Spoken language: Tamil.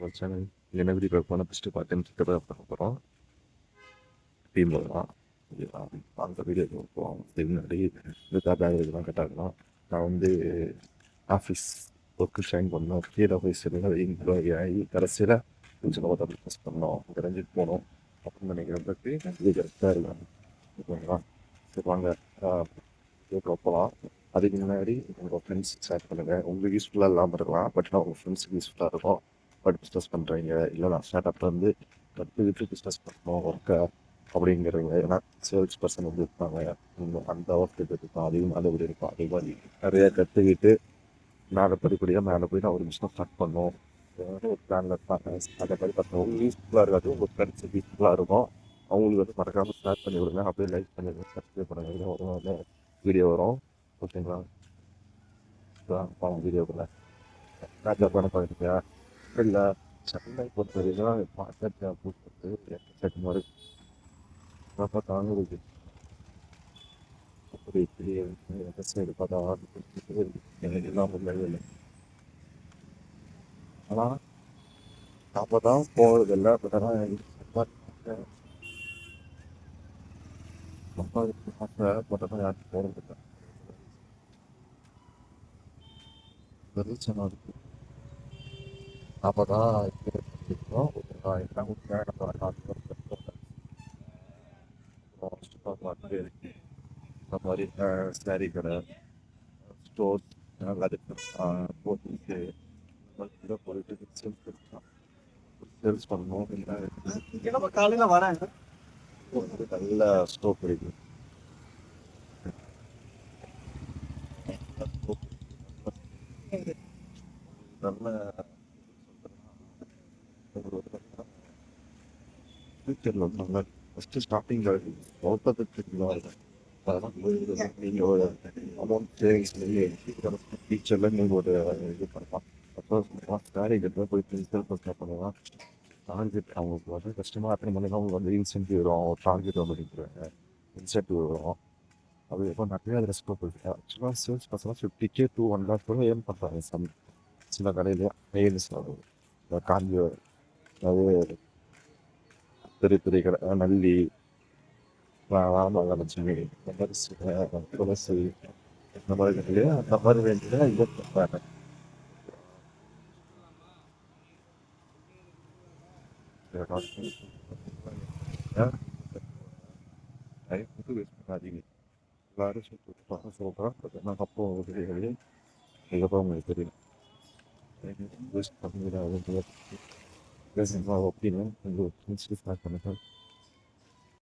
ஒரு சேனல் என்ன வீடியோ பார்க்க போனால் ஃபஸ்ட்டு பார்த்து பார்க்க போகிறோம் டீம் வரலாம் அந்த வீடியோ பார்ப்போம். இதுக்கு முன்னாடி இதுக்காக பேக் இதெல்லாம் கட்டாகலாம். நான் வந்து ஆஃபீஸ் ஒர்க்கு ஷைன் பண்ணோம். கீழே போய் சரியாக எம்ப்ளாயி ஆகி கடைசியில் கொஞ்சம் நோட்டை பிஸ்னஸ் பண்ணோம். தெரிஞ்சுட்டு போனோம் அப்படின்னு நினைக்கிறதுக்கு இது கரெக்டாக இருக்கும். ஓகேங்களா? சரி வாங்க போகலாம். அதுக்கு முன்னாடி உங்கள் ஃப்ரெண்ட்ஸ் ஷேர் பண்ணுங்கள். உங்களுக்கு யூஸ்ஃபுல்லாக இல்லாமல் இருக்கலாம், பட் நான் உங்கள் ஃப்ரெண்ட்ஸுக்கு யூஸ்ஃபுல்லாக இருக்கும். பட் பிஸ்னஸ் பண்ணுறீங்க இல்லை நான் ஸ்டார்ட் வந்து கற்றுக்கிட்டு பிஸ்னஸ் பண்ணணும் ஒர்க்கை அப்படிங்கிறவங்க. ஏன்னா சேல்ஸ் பர்சன் வந்து இருப்பாங்க, அந்த ஒர்க் இருக்கும், அதிகம் நல்லபடி இருக்கும். அதே மாதிரி நிறையா கற்றுக்கிட்டு மேலே படிப்படியாக மேலே போய் நான் ஒரு பிஸ்னஸ் ஸ்டார்ட் பண்ணணும் ஒரு பிளானில் இருப்பாங்க. அதை மாதிரி பார்த்தவங்க யூஸ்ஃபுல்லாக இருக்காது, உங்கள் ஃப்ரெண்ட்ஸுக்கு யூஸ்ஃபுல்லாக இருக்கும். அவங்களுக்கு வந்து மறக்காமல் ஷேர் பண்ணி விடுங்க. அப்படியே லைக் பண்ணிடுங்க, சப்ஸ்கிரைப் பண்ணுங்க. ஒரு வீடியோ வரும். ஓகேங்களா? வீடியோக்குள்ள ராஜா படம் பார்க்குறீங்களா? இல்லை சென்னை பொறுத்த வரைக்கும் பார்த்து பூத்து எக்கச்சக்கமாக இருக்கு. அப்போ தாங்க அப்படி இப்படி சைடு பார்த்தா எனக்கு எல்லாம் முடியவே இல்லை. ஆனால் நாம தான் போகிறதில்ல. பட் ஆனால் ஆசை, பட் ஆனால் யாரும் போகிறதில்ல. வெளிச்சமாக இருக்கு. நாம தான் இருக்கோம். இந்த மாதிரி சாரி கடை, ஸ்டோர் அதுக்கு போட்டு போயிட்டு சேல்ஸ் பண்ணணும். காலையில வரேன். நல்ல ஸ்டோப் கிடைக்கும். நல்ல ஃபியூச்சரில் வந்து நல்லா ஃபஸ்ட்டு ஸ்டார்டிங்கில் நீங்கள் ஒரு அமௌண்ட் சேவிங்ஸ் பண்ணி ஃபியூச்சரில் நீங்கள் ஒரு இது பண்ணலாம். அப்போ சாரி கட்டில் போயிட்டு சேல் பண்ணலாம். டார்கெட் அவங்களுக்கு வந்து கஸ்டமர் அட்டன் பண்ணி அவங்களுக்கு வந்து இன்சென்டிவ் வரும், டார்கெட் வந்து கொடுக்குறாங்க, இன்சென்டிவ் வரும். அது எப்போ நிறைய அதில் ஸ்கோப் இருக்குது. ஆக்சுவலாக சேல்ஸ் பர்சனாக 50K to 1 lakh கூட ஏர்ன் பண்ணுறாங்க. சில கடையிலேயே மெயில்ஸ் காஞ்சி, அதாவது பெரிய பெரிய கடை நல்லி, ராமலட்சுமி, துளசி, இந்த மாதிரி கடையிலே அந்த மாதிரி வேண்டிய இதை பண்ணுறாங்க. டைம் வந்து வேஸ்ட் பண்ணாதீங்க. எல்லாரும் சொல்கிறேன். பட் ஆனால் அப்போ தெரியாது, இதுக்கப்புறம் உங்களுக்கு தெரியும். வேஸ்ட் பண்ணிடாது. ஒப்பீனியன் உங்களுக்கு ஸ்டார்ட் பண்ணுங்கள்.